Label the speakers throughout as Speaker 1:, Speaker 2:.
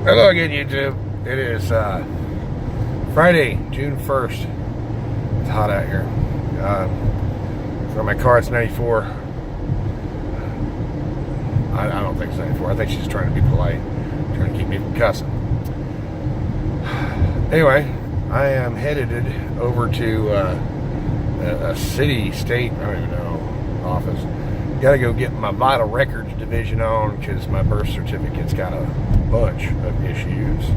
Speaker 1: Hello again, YouTube. It is Friday, June 1st. It's hot out here. For my car, it's 94. I don't think it's 94. I think she's trying to be polite, trying to keep me from cussing. Anyway, I am headed over to a city, state, I don't even know, office. Got to go get my vital records division on because my birth certificate's got a bunch of issues.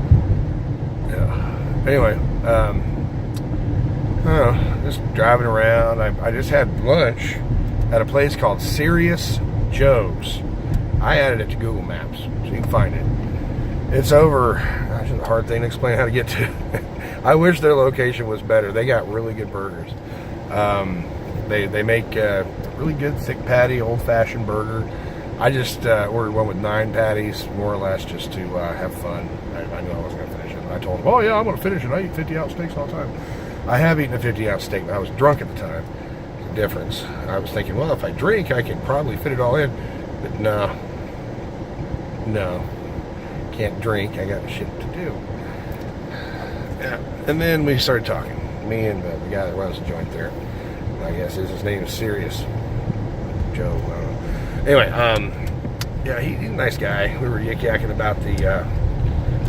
Speaker 1: Yeah. Anyway, I don't know, just driving around. I just had lunch at a place called Serious Joe's. I added it to Google Maps, so you can find it. It's over. Gosh, it's a hard thing to explain how to get to. I wish their location was better. They got really good burgers. They make really good thick patty, old-fashioned burger. I just ordered one with 9 patties, more or less, just to have fun. I knew I wasn't going to finish it. I told them, oh yeah, I'm going to finish it. I eat 50-ounce steaks all the time. I have eaten a 50-ounce steak, but I was drunk at the time. It's a difference. I was thinking, well, if I drink, I can probably fit it all in. But no. Can't drink. I got shit to do. Yeah. And then we started talking. Me and the guy that runs the joint there. I guess his name is Serious Joe. I don't know. Anyway, yeah, he's a nice guy. We were yik-yakking about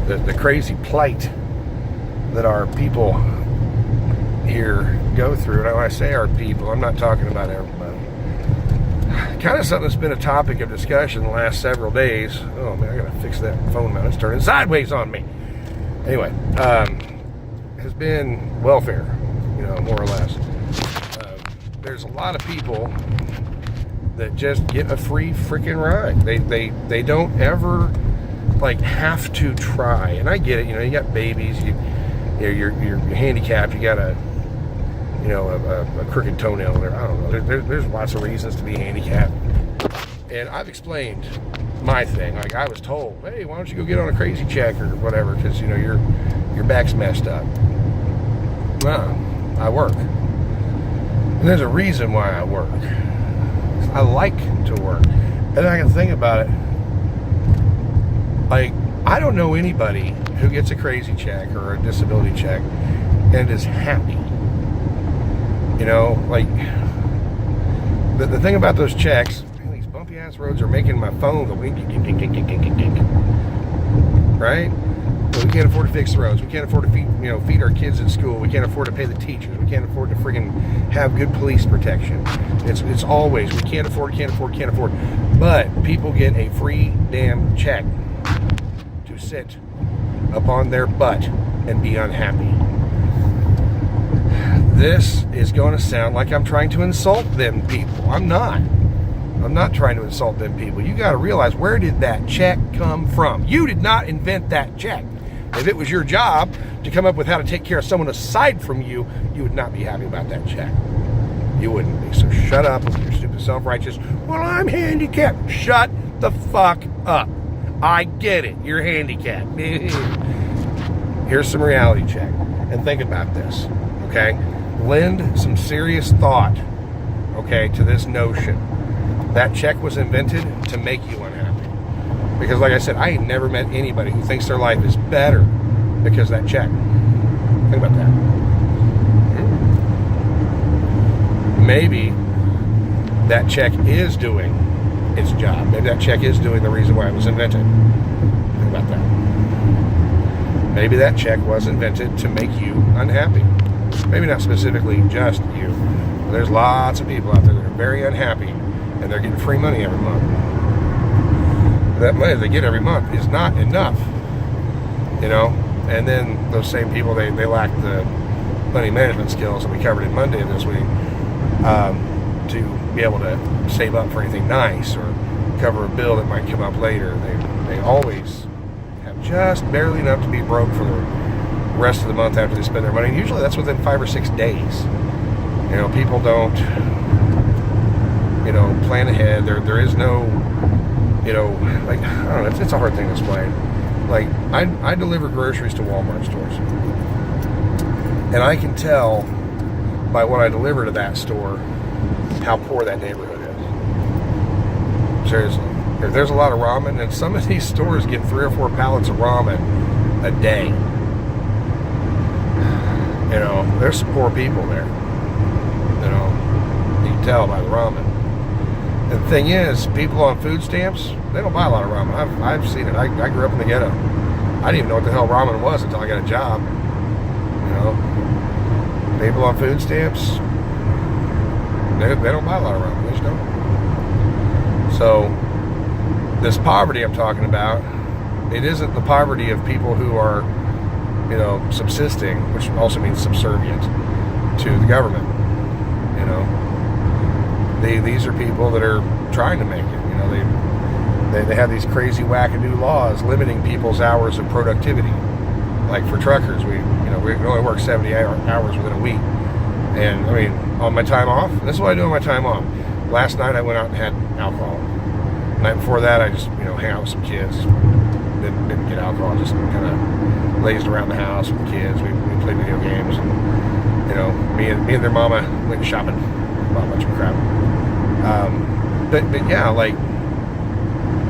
Speaker 1: the crazy plight that our people here go through. And when I say our people, I'm not talking about everybody. Kind of something that's been a topic of discussion the last several days. Oh man, I gotta fix that phone mount. It's turning sideways on me. Anyway, has been welfare, more or less. There's a lot of people that just get a free freaking ride. They don't ever have to try. And I get it. You got babies. You're handicapped. You got a crooked toenail. Or I don't know. There's lots of reasons to be handicapped. And I've explained my thing. I was told, hey, why don't you go get on a crazy check or whatever? Because your back's messed up. Well, I work. And there's a reason why I work. I like to work. And I can think about it. I don't know anybody who gets a crazy check or a disability check and is happy. The thing about those checks, man, these bumpy ass roads are making my phone go wink, right? But we can't afford to fix the roads. We can't afford to feed our kids in school. We can't afford to pay the teachers. We can't afford to friggin' have good police protection. It's always we can't afford. But people get a free damn check to sit upon their butt and be unhappy. This is going to sound like I'm trying to insult them people. I'm not. I'm not trying to insult them people. You got to realize, where did that check come from? You did not invent that check. If it was your job to come up with how to take care of someone aside from you, you would not be happy about that check. You wouldn't be. So shut up with your stupid self-righteous, well, I'm handicapped. Shut the fuck up. I get it. You're handicapped. Here's some reality check. And think about this, okay? Lend some serious thought, okay, to this notion. That check was invented to make you unhappy. Because like I said, I ain't never met anybody who thinks their life is better because of that check. Think about that. Maybe that check is doing its job. Maybe that check is doing the reason why it was invented. Think about that. Maybe that check was invented to make you unhappy. Maybe not specifically just you. But there's lots of people out there that are very unhappy and they're getting free money every month. That money they get every month is not enough, and then those same people, they lack the money management skills that we covered in Monday of this week, to be able to save up for anything nice or cover a bill that might come up later. They always have just barely enough to be broke for the rest of the month after they spend their money, and usually that's within 5 or 6 days. People don't plan ahead. There is no I don't know, it's a hard thing to explain. I deliver groceries to Walmart stores. And I can tell by what I deliver to that store how poor that neighborhood is. Seriously. if there's a lot of ramen, and some of these stores get 3 or 4 pallets of ramen a day. You know, there's some poor people there. You know, you can tell by the ramen. And the thing is, people on food stamps, they don't buy a lot of ramen. I've seen it. I grew up in the ghetto. I didn't even know what the hell ramen was until I got a job. You know, people on food stamps, they don't buy a lot of ramen. They just don't. So, this poverty I'm talking about, it isn't the poverty of people who are, you know, subsisting, which also means subservient to the government. You know, these are people that are trying to make it. You know, they have these crazy wackadoo laws limiting people's hours of productivity. Like for truckers, we only work 70 hours within a week. And I mean, on my time off, this is what I do on my time off. Last night I went out and had alcohol. The night before that, I just, you know, hang out with some kids. Didn't get alcohol, just kind of lazed around the house with the kids. We played video games. And, you know, me and their mama went shopping. Bought a bunch of crap. But yeah, like,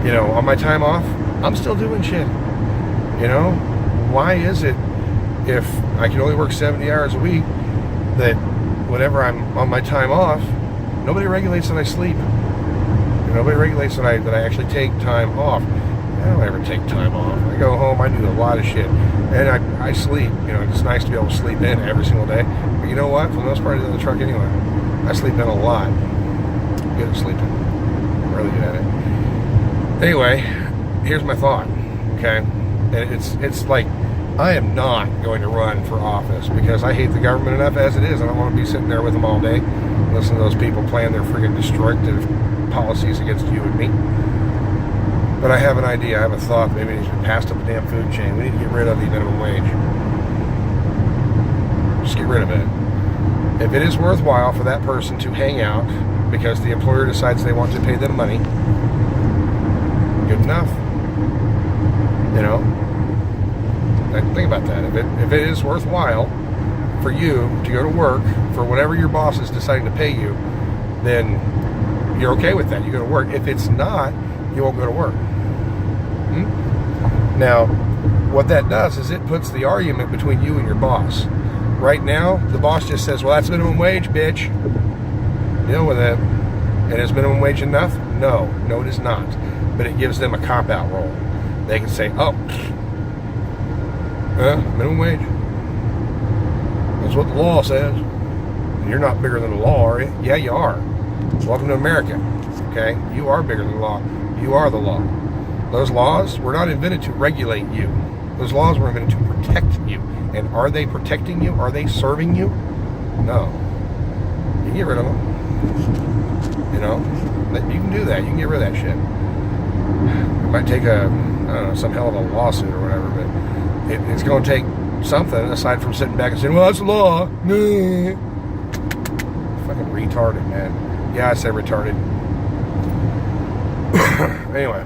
Speaker 1: you know, on my time off, I'm still doing shit. You know, why is it if I can only work 70 hours a week that whenever I'm on my time off, nobody regulates that I sleep? Nobody regulates that I actually take time off. I don't ever take time off. I go home, I do a lot of shit, and I sleep. You know, it's nice to be able to sleep in every single day. But you know what? For the most part, I'm in the truck anyway. I sleep in a lot. I'm good at sleeping. I'm really good at it. Anyway, here's my thought. Okay, and it's like, I am not going to run for office because I hate the government enough as it is. I don't want to be sitting there with them all day, listening to those people plan their freaking destructive policies against you and me. But I have an idea, I have a thought. Maybe it needs to be passed up the damn food chain. We need to get rid of the minimum wage. Just get rid of it. If it is worthwhile for that person to hang out because the employer decides they want to pay them money, good enough. You know? Think about that. If it is worthwhile for you to go to work for whatever your boss is deciding to pay you, then you're okay with that. You go to work. If it's not, you won't go to work. Now, what that does is it puts the argument between you and your boss. Right now, the boss just says, well, that's minimum wage, bitch. Deal with it. And is minimum wage enough? No, it is not. But it gives them a cop-out role. They can say, oh, minimum wage. That's what the law says. And you're not bigger than the law, are you? Yeah, you are. Welcome to America. Okay? You are bigger than the law. You are the law. Those laws were not invented to regulate you. Those laws were invented to protect you. And are they protecting you? Are they serving you? No. You can get rid of them. You know? You can do that. You can get rid of that shit. It might take some hell of a lawsuit or whatever, but it's going to take something aside from sitting back and saying, well, that's the law. Fucking retarded, man. Yeah, I said retarded. Anyway,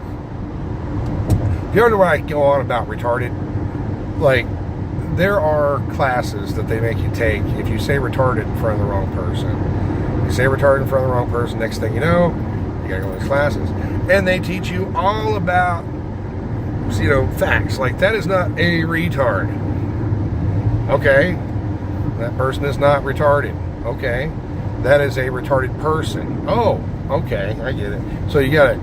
Speaker 1: if you wonder why I go on about retarded, like, there are classes that they make you take if you say retarded in front of the wrong person. You say retarded in front of the wrong person, next thing you know, you gotta go to these classes. And they teach you all about, you know, facts. Like, that is not a retard. Okay, that person is not retarded. Okay, that is a retarded person. Oh, okay, I get it. So you gotta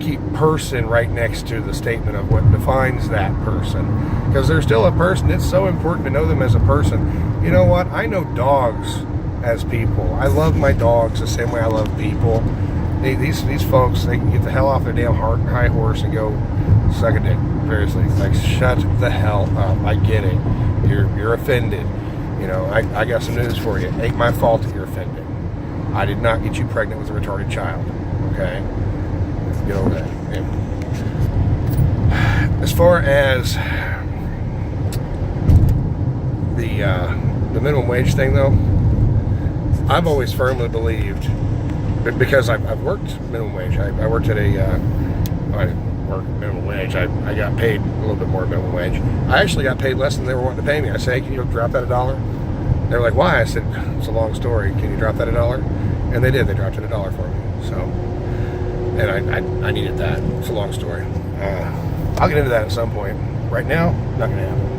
Speaker 1: keep person right next to the statement of what defines that person, because they're still a person. It's so important to know them as a person. You know what? I know dogs as people. I love my dogs the same way I love people. These folks, they can get the hell off their damn high horse and go suck a dick. Seriously, like, shut the hell up. I get it. You're offended. You know, I got some news for you. It ain't my fault that you're offended. I did not get you pregnant with a retarded child. Okay? Get over that. And as far as the minimum wage thing, though, I've always firmly believed, because I've worked minimum wage. I worked at I worked minimum wage. I got paid a little bit more minimum wage. I actually got paid less than they were wanting to pay me. I said, hey, can you drop that $1? They were like, why? I said, it's a long story. Can you drop that $1? And they did. They dropped it $1 for me. So, and I needed that. It's a long story. I'll get into that at some point. Right now, not going to happen.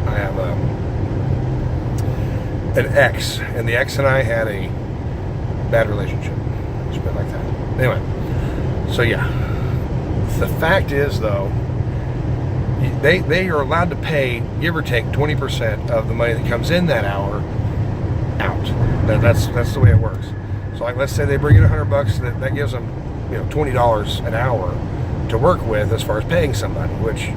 Speaker 1: I have an ex, and the ex and I had a bad relationship. Just a bit like that. Anyway, so yeah. The fact is, though, they are allowed to pay, give or take, 20% of the money that comes in that hour out. That's the way it works. So, like, let's say they bring in $100, that gives them, $20 an hour to work with as far as paying somebody, which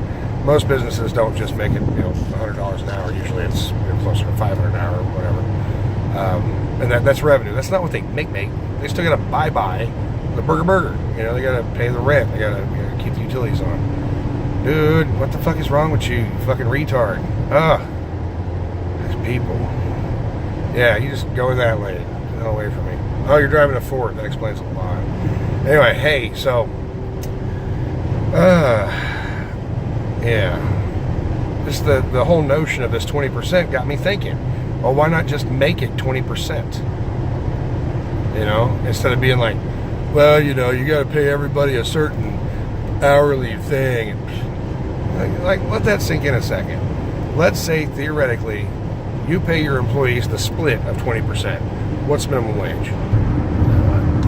Speaker 1: most businesses don't just make it, $100 an hour. Usually it's closer to $500 an hour or whatever. And that's revenue. That's not what they make. They still got to buy the burger. They got to pay the rent. They got to keep the utilities on. Dude, what the fuck is wrong with you? You fucking retard. These people. Yeah, you just go that way. Get away from me. Oh, you're driving a Ford. That explains a lot. Anyway, hey, so yeah. Just the whole notion of this 20% got me thinking, well, why not just make it 20%? Instead of being like, well, you got to pay everybody a certain hourly thing. Like, let that sink in a second. Let's say, theoretically, you pay your employees the split of 20%. What's minimum wage?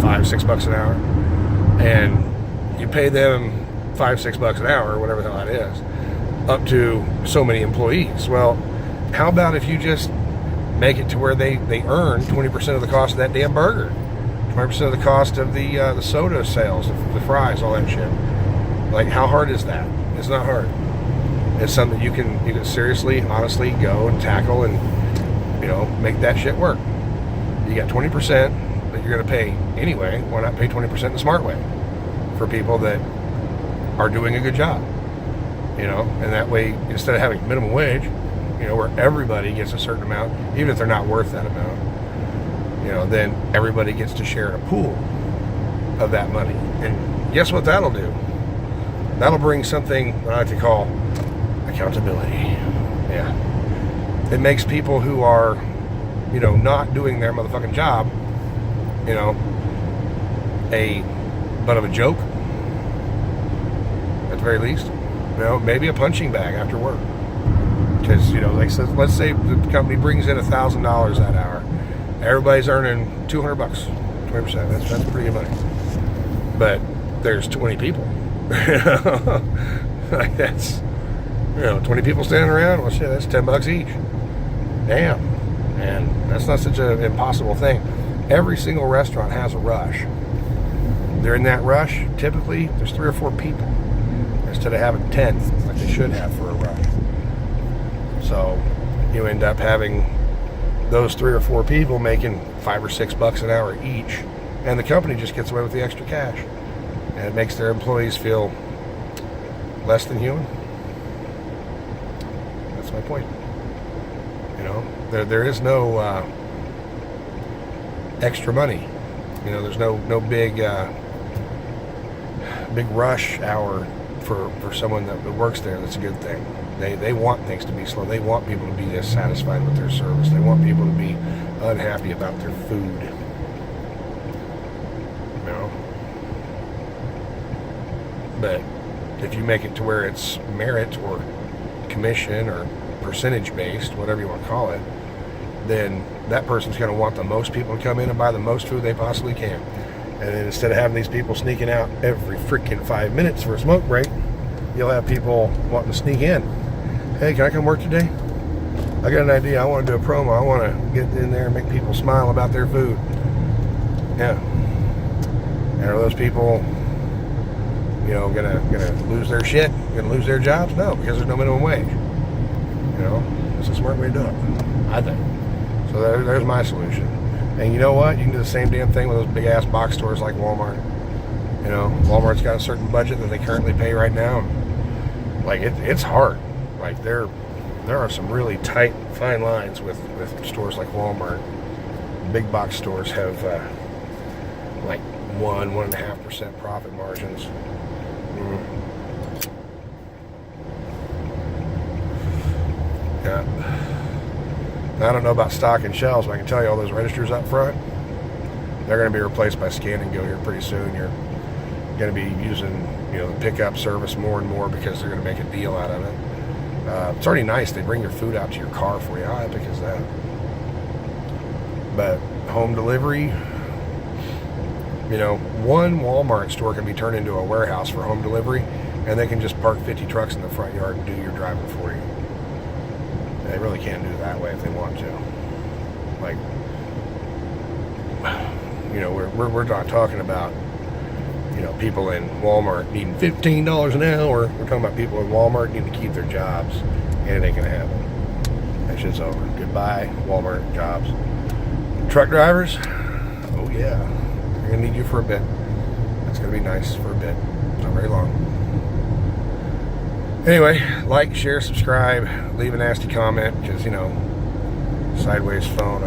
Speaker 1: $5-6 an hour. And you pay them $5-6 an hour, or whatever the hell that is, up to so many employees. Well, how about if you just make it to where they earn 20% of the cost of that damn burger? 20% of the cost of the soda sales, the fries, all that shit. Like, how hard is that? It's not hard. It's something you can seriously, honestly go and tackle and, make that shit work. You got 20% that you're going to pay anyway. Why not pay 20% the smart way for people that are doing a good job? And that way, instead of having minimum wage, where everybody gets a certain amount, even if they're not worth that amount, then everybody gets to share in a pool of that money. And guess what that'll do? That'll bring something that I like to call accountability. Yeah. It makes people who are, not doing their motherfucking job, a butt of a joke, at the very least. Maybe a punching bag after work. Because, let's say the company brings in $1,000 that hour. Everybody's earning $200, 20%. That's pretty good money. But there's 20 people. Like, that's 20 people standing around. Well, shit, that's $10 each. Damn. And that's not such an impossible thing. Every single restaurant has a rush. During that rush, typically there's 3 or 4 people instead of having 10 like they should have for a rush. So you end up having those 3 or 4 people making $5 or $6 an hour each, and the company just gets away with the extra cash, and it makes their employees feel less than human. That's my point. There is no extra money. There's no big rush hour for someone that works there. That's a good thing. They want things to be slow. They want people to be dissatisfied with their service. They want people to be unhappy about their food. But if you make it to where it's merit or commission or percentage based, whatever you want to call it, then that person's going to want the most people to come in and buy the most food they possibly can. And then instead of having these people sneaking out every freaking 5 minutes for a smoke break, you'll have people wanting to sneak in. Hey, can I come work today? I got an idea. I want to do a promo. I want to get in there and make people smile about their food. Yeah. And are those people, gonna lose their shit? Gonna lose their jobs? No, because there's no minimum wage. It's a smart way to do it, I think. So there's my solution. And you know what? You can do the same damn thing with those big ass box stores like Walmart. Walmart's got a certain budget that they currently pay right now. Like, it's hard. Like, there are some really tight, fine lines with stores like Walmart. Big box stores have like 1.5% profit margins. Yeah. I don't know about stocking shelves, but I can tell you all those registers up front, they're going to be replaced by scan and go here pretty soon. going to be using, you know, the pickup service more and more because they're going to make a deal out of it. It's already nice. They bring your food out to your car for you. How epic is that? But home delivery, you know, one Walmart store can be turned into a warehouse for home delivery, and they can just park 50 trucks in the front yard and do your driving for you. They really can do it that way if they want to. Like, you know, we're not talking about, you know, people in Walmart needing $15 an hour. We're talking about people in Walmart needing to keep their jobs, and it ain't gonna happen. That shit's over. Goodbye, Walmart jobs. Truck drivers, oh yeah, they're gonna need you for a bit. That's gonna be nice for a bit, not very long. Anyway, like, share, subscribe, leave a nasty comment, because, you know, sideways phone,